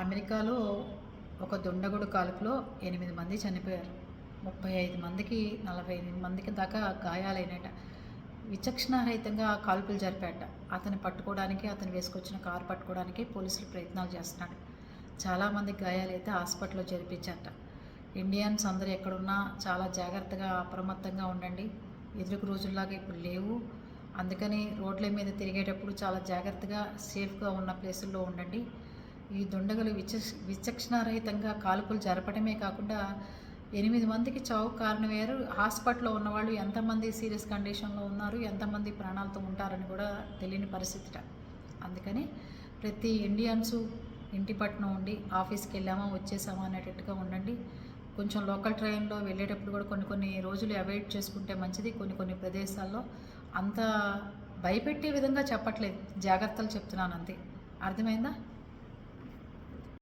అమెరికాలో ఒక దుండగుడు కాల్పులో 8 మంది చనిపోయారు. 35 మందికి 48 మందికి దాకా గాయాలైనట. విచక్షణారహితంగా కాల్పులు జరిపాట. అతన్ని పట్టుకోవడానికి, అతను వేసుకొచ్చిన కారు పట్టుకోవడానికి పోలీసులు ప్రయత్నాలు చేస్తున్నాడు. చాలామందికి గాయాలైతే హాస్పిటల్లో చేర్పించారట. ఇండియన్స్ అందరూ ఎక్కడున్నా చాలా జాగ్రత్తగా అప్రమత్తంగా ఉండండి. ఎదురుకు రోజుల్లాగా ఇప్పుడు లేవు. అందుకని రోడ్ల మీద తిరిగేటప్పుడు చాలా జాగ్రత్తగా సేఫ్గా ఉన్న ప్లేసుల్లో ఉండండి. ఈ దుండగులు విచక్షణారహితంగా కాల్పులు జరపడమే కాకుండా 8 మందికి చావుకు కారణమయ్యారు. హాస్పిటల్లో ఉన్నవాళ్ళు ఎంతమంది సీరియస్ కండిషన్లో ఉన్నారు, ఎంతమంది ప్రాణాలతో ఉంటారని కూడా తెలియని పరిస్థితిట. అందుకని ప్రతి ఇండియన్సు ఇంటి పట్టున ఉండి ఆఫీస్కి వెళ్ళామా వచ్చేసామా అనేటట్టుగా ఉండండి. కొంచెం లోకల్ ట్రైన్లో వెళ్ళేటప్పుడు కూడా కొన్ని రోజులు అవాయిడ్ చేసుకుంటే మంచిది. కొన్ని ప్రదేశాల్లో అంత భయపెట్టే విధంగా చెప్పట్లేదు, జాగ్రత్తలు చెప్తున్నాను అంతే. అర్థమైందా?